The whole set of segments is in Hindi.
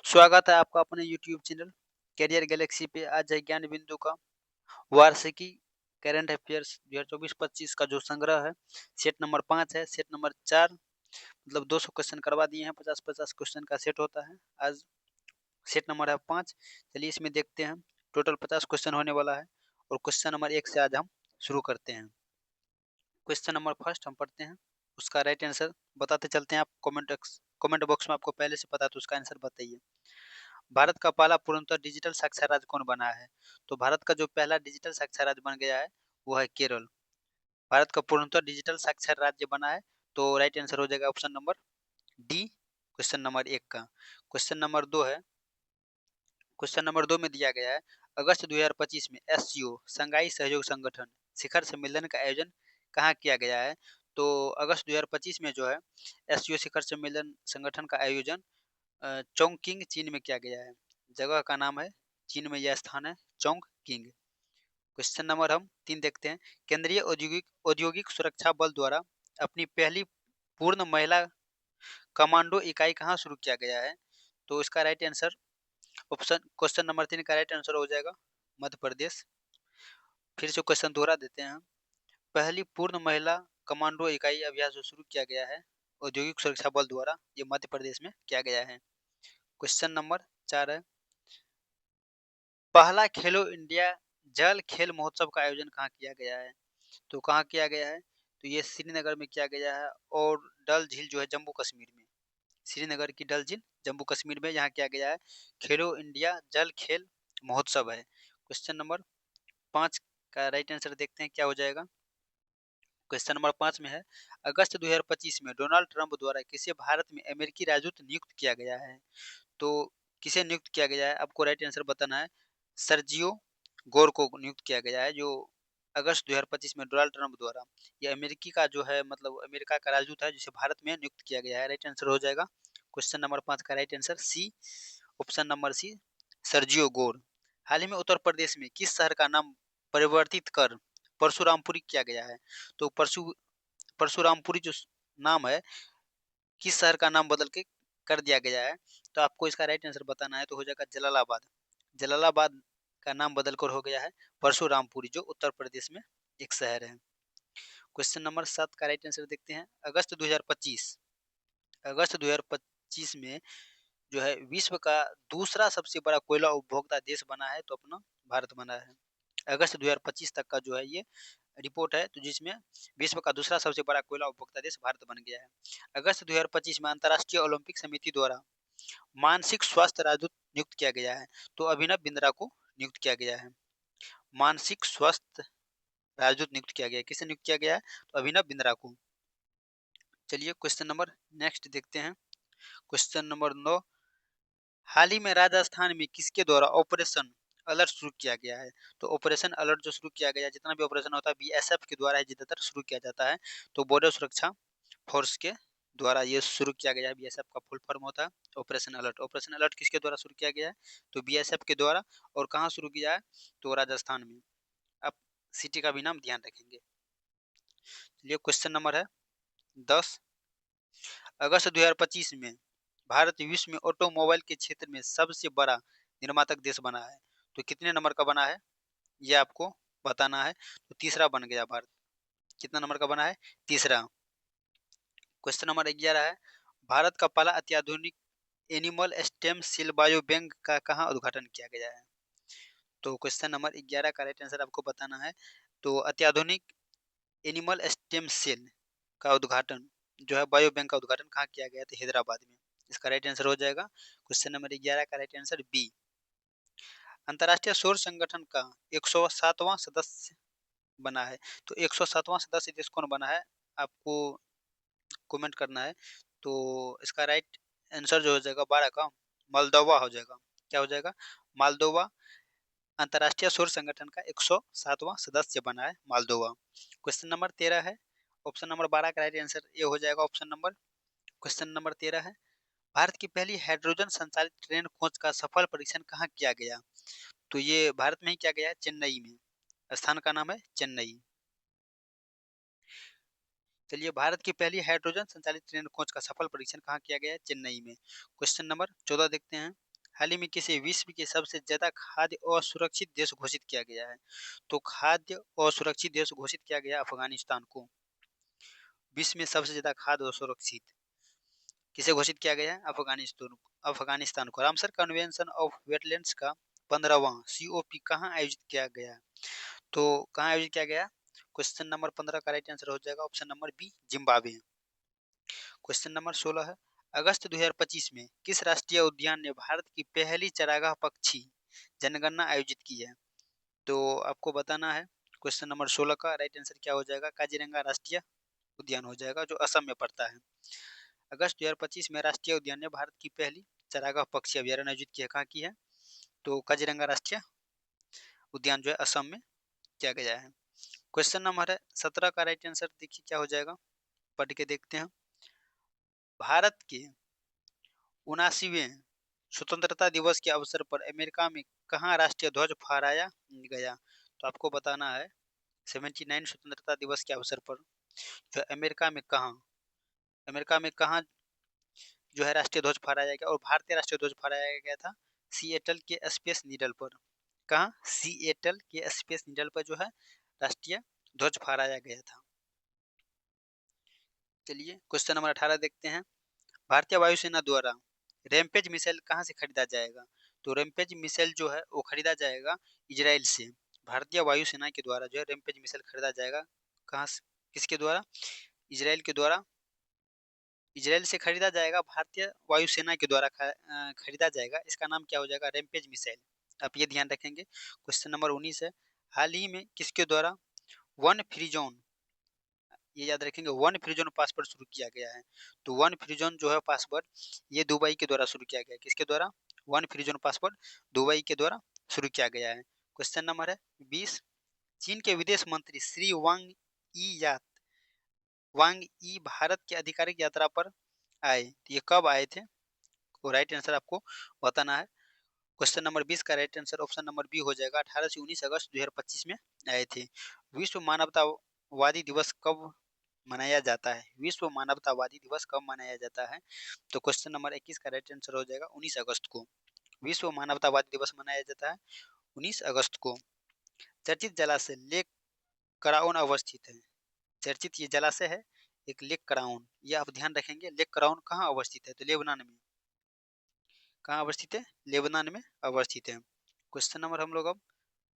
स्वागत है आपका अपने यूट्यूब चैनल करियर गैलेक्सी पे। आज है ज्ञान बिंदु का वार्षिकी करंट अफेयर्स 2024-25 का जो संग्रह है। सेट नंबर 5 है। सेट नंबर 4 मतलब 200 क्वेश्चन करवा दिए हैं। 50-50 क्वेश्चन का सेट होता है। आज सेट नंबर है 5। चलिए इसमें देखते हैं। टोटल 50 क्वेश्चन होने वाला है और क्वेश्चन नंबर 1 से आज हम शुरू करते हैं। क्वेश्चन नंबर फर्स्ट हम पढ़ते हैं, उसका राइट आंसर बताते चलते हैं। आप कमेंट बॉक्स में आपको पहले से पता है तो उसका आंसर बताइए। भारत का पहला पूर्णतः डिजिटल साक्षर राज्य कौन बना है? तो भारत का जो पहला डिजिटल साक्षर राज्य बन गया है वो है केरल। भारत का पूर्णतः डिजिटल साक्षर राज्य बना है, तो राइट आंसर हो जाएगा option number D, question number 1 का। क्वेश्चन नंबर 2 है। क्वेश्चन नंबर 2 में दिया गया है, अगस्त 2025 में एससीओ संघाई सहयोग संगठन शिखर सम्मेलन का आयोजन कहाँ किया गया है? तो अगस्त 2025 में जो है एससीओ शिखर सम्मेलन संगठन का आयोजन चोंगकिंग चीन में किया गया है। जगह का नाम है, चीन में यह स्थान है चोंगकिंग। क्वेश्चन नंबर हम 3 देखते हैं। केंद्रीय औद्योगिक औद्योगिक सुरक्षा बल द्वारा अपनी पहली पूर्ण महिला कमांडो इकाई कहाँ शुरू किया गया है? तो इसका right answer option question number 3 का राइट आंसर हो जाएगा मध्य प्रदेश। फिर से क्वेश्चन दोहरा देते हैं। पहली पूर्ण महिला कमांडो इकाई अभ्यास जो शुरू किया गया है औद्योगिक सुरक्षा बल द्वारा, ये मध्य प्रदेश में किया गया है। क्वेश्चन नंबर 4 है, पहला खेलो इंडिया जल खेल महोत्सव का आयोजन कहाँ किया गया है? तो कहाँ किया गया है? तो ये श्रीनगर में किया गया है और डल झील जो है जम्मू कश्मीर में। श्रीनगर की डल झील जम्मू कश्मीर में यहाँ किया गया है। खेलो इंडिया जल खेल महोत्सव है। क्वेश्चन नंबर 5 का राइट आंसर देखते हैं क्या हो जाएगा। क्वेश्चन नंबर 5 में है, अगस्त 2025 में डोनाल्ड ट्रंप द्वारा किसे भारत में अमेरिकी राजदूत नियुक्त किया गया है? तो किसे नियुक्त किया गया है आपको राइट आंसर बताना है। सर्जियो गोर को नियुक्त किया गया है, जो अगस्त 2025 में डोनाल्ड ट्रंप द्वारा, ये अमेरिकी का जो है मतलब अमेरिका का राजदूत है जिसे भारत में नियुक्त किया गया है। राइट आंसर हो जाएगा क्वेश्चन नंबर 5 का right answer C, option number C, Sergio Gor. हाल ही में उत्तर प्रदेश में किस शहर का नाम परिवर्तित कर परशुरामपुरी किया गया है? तो परशुरामपुरी जो नाम है, किस शहर का नाम बदल के कर दिया गया है? तो आपको इसका राइट आंसर बताना है, तो हो जाएगा जलालाबाद। जलालाबाद का नाम बदल कर हो गया है परशुरामपुरी, जो उत्तर प्रदेश में एक शहर है। क्वेश्चन नंबर 7 का राइट आंसर देखते हैं। अगस्त 2025 में जो है विश्व का दूसरा सबसे बड़ा कोयला उपभोक्ता देश बना है, तो अपना भारत बना है। अगस्त 2025 तक का जो है ये रिपोर्ट है, तो जिसमें विश्व का दूसरा सबसे बड़ा कोयला उपभोक्ता देश भारत बन गया है। अगस्त 2025 में अंतर्राष्ट्रीय ओलंपिक समिति द्वारा मानसिक स्वास्थ्य राजदूत नियुक्त किया गया है, तो अभिनव बिंद्रा को नियुक्त किया गया है। मानसिक स्वास्थ्य राजदूत नियुक्त किया गया है, किसे नियुक्त किया गया है? तो अभिनव बिंद्रा को। चलिए क्वेश्चन नंबर नेक्स्ट देखते हैं। क्वेश्चन नंबर 9, हाल ही में राजस्थान में किसके द्वारा ऑपरेशन अलर्ट शुरू किया गया है? तो ऑपरेशन अलर्ट जो शुरू किया गया, जितना भी ऑपरेशन होता है बीएसएफ के द्वारा ज्यादातर शुरू किया जाता है, तो बॉर्डर सुरक्षा फोर्स के द्वारा ये शुरू किया गया है। बीएसएफ का फुल फॉर्म होता है ऑपरेशन अलर्ट। ऑपरेशन अलर्ट किसके द्वारा शुरू किया गया है? तो बीएसएफ के द्वारा। और कहाँ शुरू किया है? तो राजस्थान में। आप सिटी का भी नाम ध्यान रखेंगे। चलिए क्वेश्चन नंबर है 10, अगस्त 2025 में भारत विश्व में ऑटोमोबाइल के क्षेत्र में सबसे बड़ा निर्मातक देश बना है, तो कितने नंबर का बना है ये आपको बताना है। तो तीसरा बन गया भारत। कितना नंबर का बना है? तीसरा। क्वेश्चन नंबर 11 है, भारत का पहला अत्याधुनिक animal stem cell bio bank का कहाँ उद्घाटन किया गया है? तो क्वेश्चन नंबर 11 का राइट आंसर आपको बताना है। तो अत्याधुनिक एनिमल स्टेम सेल का उद्घाटन जो है बायो बैंक का उद्घाटन कहाँ किया गया? तो हैदराबाद में। इसका राइट आंसर हो जाएगा क्वेश्चन नंबर 11 का राइट आंसर बी। अंतर्राष्ट्रीय सौर संगठन का 107वां सदस्य बना है, तो 107वां सदस्य देश कौन बना है आपको कमेंट करना है। तो इसका राइट आंसर जो हो जाएगा 12 का मोल्दोवा हो जाएगा। क्या हो जाएगा? मोल्दोवा अंतर्राष्ट्रीय सौर संगठन का 107वां सदस्य बना है मोल्दोवा। क्वेश्चन नंबर 13 है, ऑप्शन नंबर 12 का राइट आंसर ये हो जाएगा ऑप्शन नंबर। क्वेश्चन नंबर 13 है, भारत की पहली हाइड्रोजन संचालित ट्रेन खोज का सफल परीक्षण कहाँ किया गया? तो ये भारत में ही किया गया है, चेन्नई में। स्थान का नाम है चेन्नई। चलिए भारत की पहली हाइड्रोजन संचालित ट्रेन खोज का सफल परीक्षण कहाँ किया गया है? चेन्नई में। क्वेश्चन नंबर 14 देखते हैं। हाल ही में किसे विश्व के सबसे ज्यादा खाद्य असुरक्षित देश घोषित किया गया है? तो खाद्य असुरक्षित देश घोषित किया गया अफगानिस्तान को। विश्व में सबसे ज्यादा खाद्य असुरक्षित किसे घोषित किया गया है? अफगानिस्तान को। रामसर कन्वेंशन ऑफ वेटलैंड्स का 15वां COP कहाँ आयोजित किया गया? तो कहाँ आयोजित किया गया? क्वेश्चन नंबर 15 का राइट आंसर हो जाएगा option number B, Zimbabwe. Question number 16 है, अगस्त 2025 में किस राष्ट्रीय उद्यान ने भारत की पहली चरागाह पक्षी जनगणना आयोजित की है? तो आपको बताना है क्वेश्चन नंबर 16 का राइट आंसर क्या हो जाएगा? काजीरंगा राष्ट्रीय उद्यान हो जाएगा, जो असम में पड़ता है। अगस्त 2025 में राष्ट्रीय उद्यान ने भारत की पहली चरागाह पक्षी अभ्यारण्य आयोजित किया, कहाँ की है? तो काजीरंगा राष्ट्रीय उद्यान जो है असम में किया गया है। क्वेश्चन नंबर 17 का राइट आंसर देखिए क्या हो जाएगा, पढ़ के देखते हैं। भारत के 79वें स्वतंत्रता दिवस के अवसर पर अमेरिका में कहाँ राष्ट्रीय ध्वज फहराया गया? तो आपको बताना है 79 स्वतंत्रता दिवस के अवसर पर जो अमेरिका में कहाँ जो है राष्ट्रीय ध्वज फहराया गया, और भारतीय राष्ट्रीय ध्वज फहराया गया था सिएटल के स्पेस नीडल पर। कहाँ? सिएटल के स्पेस नीडल पर जो है राष्ट्रीय ध्वज फहराया गया था। चलिए क्वेश्चन नंबर 18 देखते हैं। भारतीय वायुसेना द्वारा रैमपेज मिसाइल कहाँ से खरीदा जाएगा? तो रैमपेज मिसाइल जो है वो खरीदा जाएगा इजराइल से। भारतीय वायुसेना के द्वारा जो है रैमपेज मिसाइल खरीदा जाएगा कहाँ से, किसके द्वारा? इजराइल के द्वारा। इजराइल से खरीदा जाएगा, भारतीय वायुसेना के द्वारा खरीदा जाएगा। इसका नाम क्या हो जाएगा? Rampage missile. आप ये ध्यान रखेंगे। क्वेश्चन नंबर 19 है, हाल ही में किसके द्वारा वन फ्री जोन, ये याद रखेंगे, वन फ्री जोन पासवर्ड शुरू किया गया है? तो वन फ्री जोन जो है पासवर्ड ये दुबई के द्वारा शुरू किया गया है। किसके द्वारा? One free zone password Dubai के द्वारा शुरू किया गया है। क्वेश्चन नंबर है 20, चीन के विदेश मंत्री श्री वांग ई भारत की आधिकारिक यात्रा पर आए, ये कब आए थे? तो राइट आंसर आपको बताना है। क्वेश्चन नंबर 20 का right answer option number B हो जाएगा, 18 से 19 अगस्त 2025 में आए थे। विश्व मानवतावादी दिवस कब मनाया जाता है? विश्व मानवतावादी दिवस कब मनाया जाता है? तो क्वेश्चन नंबर 21 का राइट आंसर हो जाएगा 19 अगस्त को। विश्व मानवतावादी दिवस मनाया जाता है 19 अगस्त को। चर्चित जलाशय लेक कराउन अवस्थित है। चर्चित ये जलाशय है एक लेक कराउन, ये आप ध्यान रखेंगे। लेक कराउन कहाँ अवस्थित है? तो लेबनान में। कहाँ अवस्थित है? लेबनान में अवस्थित है। क्वेश्चन नंबर हम लोग अब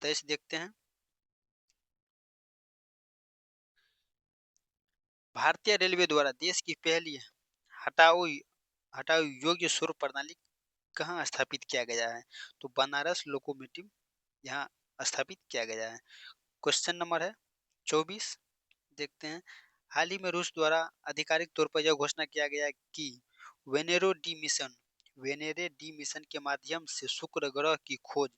23 देखते हैं। भारतीय रेलवे द्वारा देश की पहली हटाओ हटाओ योग्य स्वर प्रणाली कहाँ स्थापित किया गया है? तो बनारस लोकोमोटिव यहाँ स्थापित किया गया है। क्वेश्चन नंबर है 24 देखते हैं। हाल ही में रूस द्वारा आधिकारिक तौर पर यह घोषणा किया गया कि वेनेरे डी मिशन के माध्यम से शुक्र ग्रह की खोज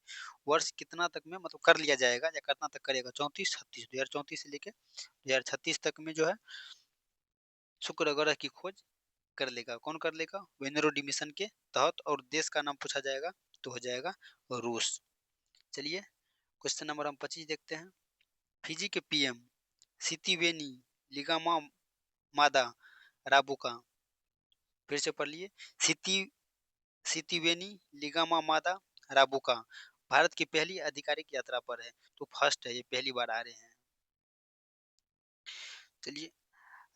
वर्ष कितना तक में मतलब कर लिया जाएगा, या कितना तक करेगा? 2034 से लेकर 2036 तक में जो है शुक्र ग्रह की खोज कर लेगा। कौन कर लेगा? वेनेरो डी मिशन के तहत। और देश का नाम पूछा जाएगा तो हो जाएगा रूस। चलिए क्वेश्चन नंबर हम 25 देखते हैं। फिजी के PM सितिवेनी लिगामा मादा राबुका, फिर से पढ़ लिए, सिति सितिवेनी लिगामा मादा राबुका भारत की पहली आधिकारिक यात्रा पर है। तो फर्स्ट है, ये पहली बार आ रहे हैं। चलिए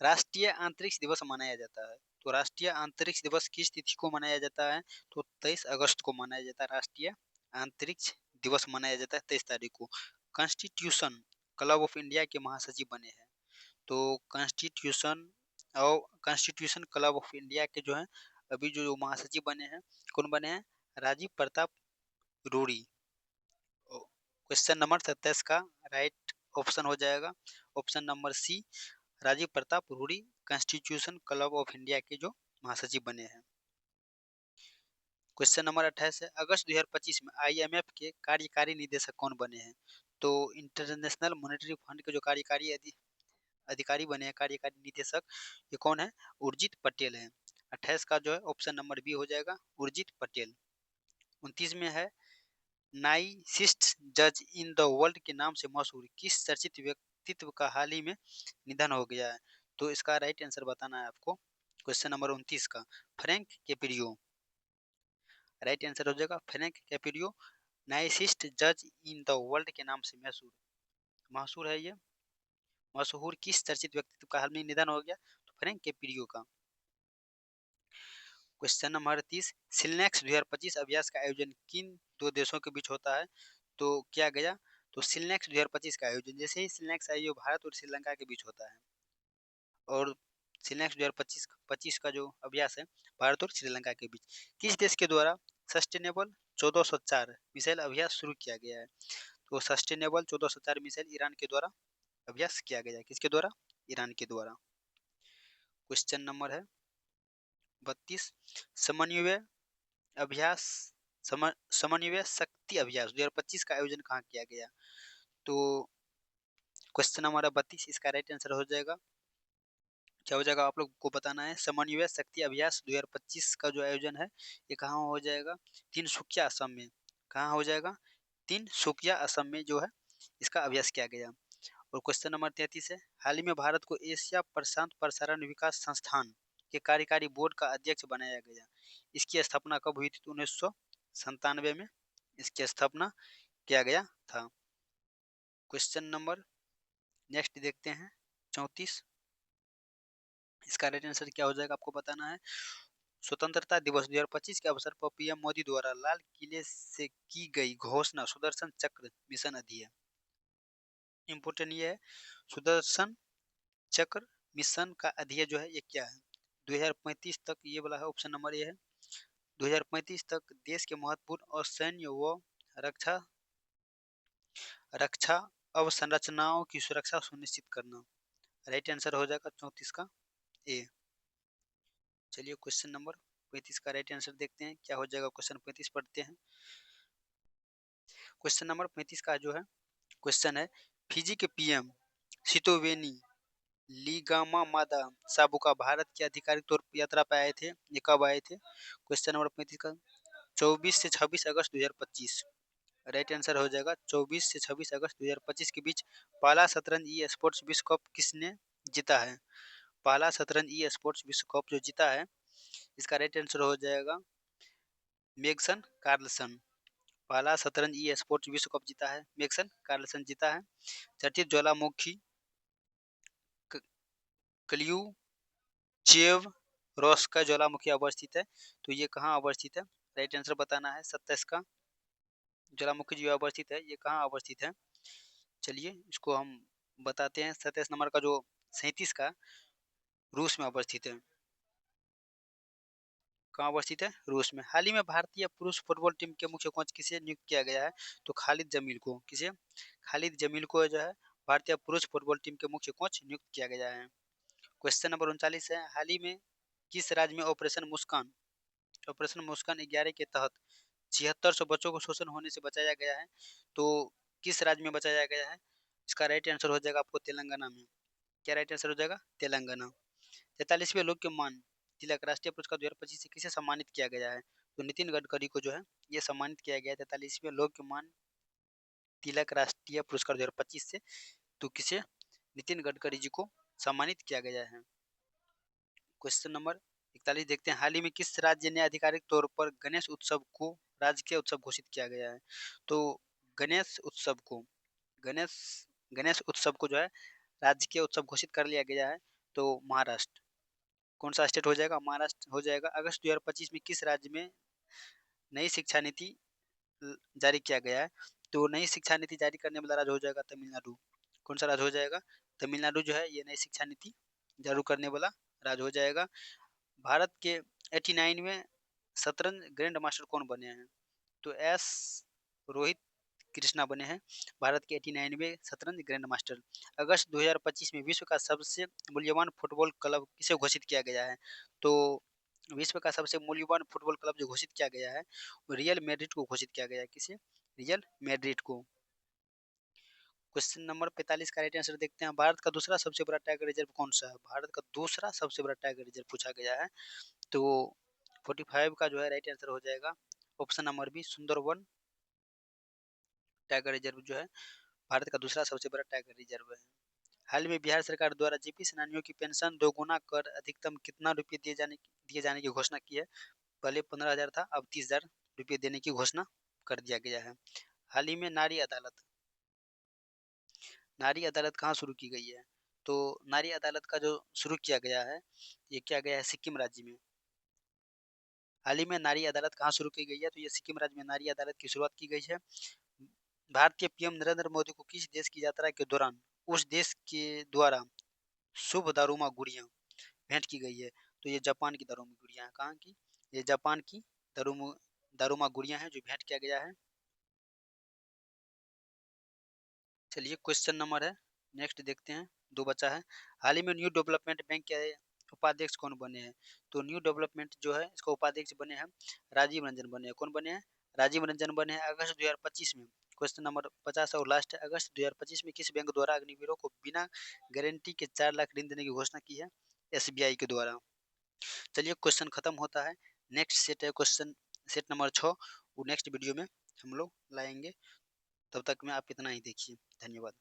राष्ट्रीय अंतरिक्ष दिवस मनाया जाता है। तो राष्ट्रीय अंतरिक्ष दिवस किस तिथि को मनाया जाता है? तो 23 अगस्त को मनाया जाता है। राष्ट्रीय अंतरिक्ष दिवस मनाया जाता है 23 तारीख को। कॉन्स्टिट्यूशन क्लब ऑफ इंडिया के महासचिव बने हैं। तो कॉन्स्टिट्यूशन क्लब ऑफ इंडिया के जो है अभी जो महासचिव बने हैं, कौन बने हैं? राजीव प्रताप रूड़ी। क्वेश्चन नंबर 27 का राइट ऑप्शन हो जाएगा option number C, Rajiv Pratap Rudy constitution club of India के जो महासचिव बने हैं। क्वेश्चन नंबर 28 है, अगस्त 2025 में IMF के कार्यकारी निदेशक कौन बने हैं? तो इंटरनेशनल मॉनेटरी फंड के जो कार्यकारी अधिकारी बने हैं, कार्यकारी निदेशक, ये कौन है? उर्जित पटेल हैं। 28 का जो है ऑप्शन नंबर बी हो जाएगा, उर्जित पटेल। 29 में है, नाइसिस्ट जज इन द वर्ल्ड के नाम से मशहूर किस चर्चित व्यक्तित्व का हाल ही में निधन हो गया है? तो इसका राइट आंसर बताना है आपको क्वेश्चन नंबर 29 का, फ्रैंक कैप्रियो। राइट आंसर हो जाएगा फ्रैंक कैपेरियो, नाइसिस्ट जज इन द वर्ल्ड के नाम से मशहूर मशहूर है ये। मशहूर किस चर्चित व्यक्तित्व का हाल में निधन हो गया? तो फ्रैंक कैपेरियो का। क्वेश्चन नंबर 30, सिलनेक्स 2025 अभ्यास का आयोजन किन दो देशों के बीच होता है? तो किया गया, तो सिलनेक्स 2025 का आयोजन जैसे ही सिलनेक्स आई, भारत और श्रीलंका के बीच होता है। और सिलनेक्स 2025 का जो अभ्यास है भारत और श्रीलंका के बीच किस देश के द्वारा सस्टेनेबल 1404 मिसाइल अभ्यास शुरू किया गया है? तो सस्टेनेबल 1404 मिसाइल ईरान के द्वारा अभ्यास किया गया है। किसके द्वारा? ईरान के द्वारा। क्वेश्चन नंबर है 32, समन्वय अभ्यास समन्वय शक्ति अभ्यास 2025 का आयोजन कहाँ किया गया? तो क्वेश्चन नंबर 32, इसका राइट आंसर हो जाएगा, क्या हो जाएगा आप लोग को बताना है। समन्वय शक्ति अभ्यास 2025 का जो आयोजन है ये कहाँ हो जाएगा? तिनसुकिया असम में। कहाँ हो जाएगा? तिनसुकिया असम में जो है इसका अभ्यास किया गया। और क्वेश्चन नंबर 33 है, हाल ही में भारत को एशिया प्रशांत प्रसारण विकास संस्थान के कार्यकारी बोर्ड का अध्यक्ष बनाया गया। इसकी स्थापना कब हुई थी? तो 1997 में इसकी स्थापना किया गया था। क्वेश्चन नंबर नेक्स्ट देखते हैं 34, इसका राइट आंसर क्या हो जाएगा आपको बताना है। स्वतंत्रता दिवस 2025 के अवसर पर पीएम मोदी द्वारा लाल किले से की गई घोषणा सुदर्शन चक्र मिशन अधिनियम। इम्पोर्टेंट ये है, सुदर्शन चक्र मिशन का अधिनियम जो है ये क्या है? 2035 तक ये वाला है, ऑप्शन नंबर ये है। 2035 तक देश के महत्वपूर्ण और सैन्य व रक्षा रक्षा अवसंरचनाओं की सुरक्षा सुनिश्चित करना। राइट आंसर हो जाएगा 34 का ए। चलिए क्वेश्चन नंबर 35 का राइट आंसर देखते हैं, क्या हो जाएगा। क्वेश्चन 35 पढ़ते हैं। क्वेश्चन नंबर 35 का जो है क्वेश्चन है, फिजी के पीएम सितोवेनी लिगामा मादा साबुका भारत के आधिकारिक तौर पर यात्रा पे आए थे, ये कब आए थे? क्वेश्चन नंबर 35 का 24 से 26 अगस्त 2025। राइट आंसर हो जाएगा 24 से 26 अगस्त 2025 के बीच पाला शतरंज ई स्पोर्ट्स विश्व कप किसने जीता है? पाला शतरंज ई स्पोर्ट्स विश्व कप जो जीता है इसका राइट आंसर हो जाएगा मैग्सन कार्लसन। पहला शतरंज ई स्पोर्ट्स विश्व कप जीता है मैग्सन कार्लसन जीता है। चर्चित ज्वालामुखी क्ल्यूचेव रॉस का ज्वालामुखी अवस्थित है, तो ये कहाँ अवस्थित है? राइट आंसर बताना है। 27 का ज्वालामुखी जो अवस्थित है ये कहाँ अवस्थित है? चलिए इसको हम बताते हैं। 27 नंबर का जो 37 का रूस में अवस्थित है। कहाँ अवस्थित है? रूस में। हाल ही में भारतीय पुरुष फुटबॉल टीम के मुख्य कोच किसे नियुक्त किया गया है? तो खालिद जमील को। किसे? खालिद जमील को जो है भारतीय पुरुष फुटबॉल टीम के मुख्य कोच नियुक्त किया गया है। क्वेश्चन नंबर 39 है, हाल ही में किस राज्य में ऑपरेशन मुस्कान 11 के तहत 7600 बच्चों को शोषण होने से बचाया गया है? तो किस राज्य में बचाया गया है? इसका राइट आंसर हो जाएगा आपको तेलंगाना में। क्या राइट आंसर हो जाएगा? तेलंगाना। 43वें लोकमान्य तिलक राष्ट्रीय पुरस्कार 2025 से किसे सम्मानित किया गया है? तो नितिन गडकरी को जो है ये सम्मानित किया गया है 43वें लोकमान्य तिलक राष्ट्रीय पुरस्कार 2025 से। तो किसे? नितिन गडकरी जी को सम्मानित किया गया है। क्वेश्चन नंबर 41 देखते हैं, हाल ही में किस राज्य ने आधिकारिक तौर पर गणेश उत्सव को राजकीय उत्सव घोषित किया गया है? तो गणेश उत्सव को गणेश गणेश उत्सव को जो है राजकीय उत्सव घोषित कर लिया गया है। तो महाराष्ट्र। कौन सा स्टेट हो जाएगा? महाराष्ट्र हो जाएगा। अगस्त 2025 में किस राज्य में नई शिक्षा नीति जारी किया गया है? तो नई शिक्षा नीति जारी करने वाला राज्य हो जाएगा तमिलनाडु। कौन सा राज्य हो जाएगा? तमिलनाडु जो है ये नई शिक्षा नीति जारी करने वाला राज्य हो जाएगा। भारत के 89वें शतरंज ग्रैंड मास्टर कौन बने हैं? तो एस रोहित कृष्णा बने हैं भारत के 89वें शतरंज ग्रैंड मास्टर। अगस्त 2025 में विश्व का सबसे मूल्यवान फुटबॉल क्लब किसे घोषित किया गया है? तो विश्व का सबसे मूल्यवान फुटबॉल क्लब जो घोषित किया गया है वो रियल मैड्रिड को घोषित किया गया है। किसे? रियल मैड्रिड को। क्वेश्चन नंबर 45 का राइट आंसर देखते हैं, भारत का दूसरा सबसे बड़ा टाइगर रिजर्व कौन सा है? भारत का दूसरा सबसे बड़ा टाइगर रिजर्व पूछा गया है। तो 45 का जो है राइट आंसर हो जाएगा option number B, Sundarban tiger reserve जो है भारत का दूसरा सबसे बड़ा टाइगर रिजर्व है। हाल में बिहार सरकार द्वारा जेपी सेनानियों की पेंशन दोगुना कर अधिकतम कितना रुपये दिए जाने की घोषणा की है? पहले 15,000 था, अब 30,000 रुपये देने की घोषणा कर दिया गया है। हाल ही में नारी अदालत कहाँ शुरू की गई है? तो नारी अदालत का जो शुरू किया गया है, ये किया गया है सिक्किम राज्य में। हाल ही में नारी अदालत कहाँ शुरू की गई है? तो ये सिक्किम राज्य में नारी अदालत की शुरुआत की गई है। भारतीय पीएम नरेंद्र मोदी को किस देश की यात्रा के दौरान उस देश के द्वारा शुभ दारूमा गुड़ियाँ भेंट की गई है? तो ये जापान की दारूमा गुड़ियाँ हैं। कहाँ की? ये जापान की दारूमा दारूमा गुड़ियाँ हैं जो भेंट किया गया है। चलिए क्वेश्चन नंबर है, नेक्स्ट देखते हैं, 2 बचा है। हाल ही में न्यू डेवलपमेंट बैंक के उपाध्यक्ष कौन बने हैं? तो न्यू डेवलपमेंट जो है इसका उपाध्यक्ष बने हैं राजीव रंजन बने हैं। कौन बने हैं? राजीव रंजन बने हैं अगस्त 2025 में। क्वेश्चन नंबर 50 और लास्ट है, अगस्त 2025 में किस बैंक द्वारा अग्निवीरों को बिना गारंटी के 4 लाख ऋण देने की घोषणा की है? एसबीआई के द्वारा। चलिए क्वेश्चन खत्म होता है। नेक्स्ट सेट है क्वेश्चन सेट नंबर 6, वो नेक्स्ट वीडियो में हम लोग लाएंगे। तब तक में आप इतना ही देखिए। धन्यवाद।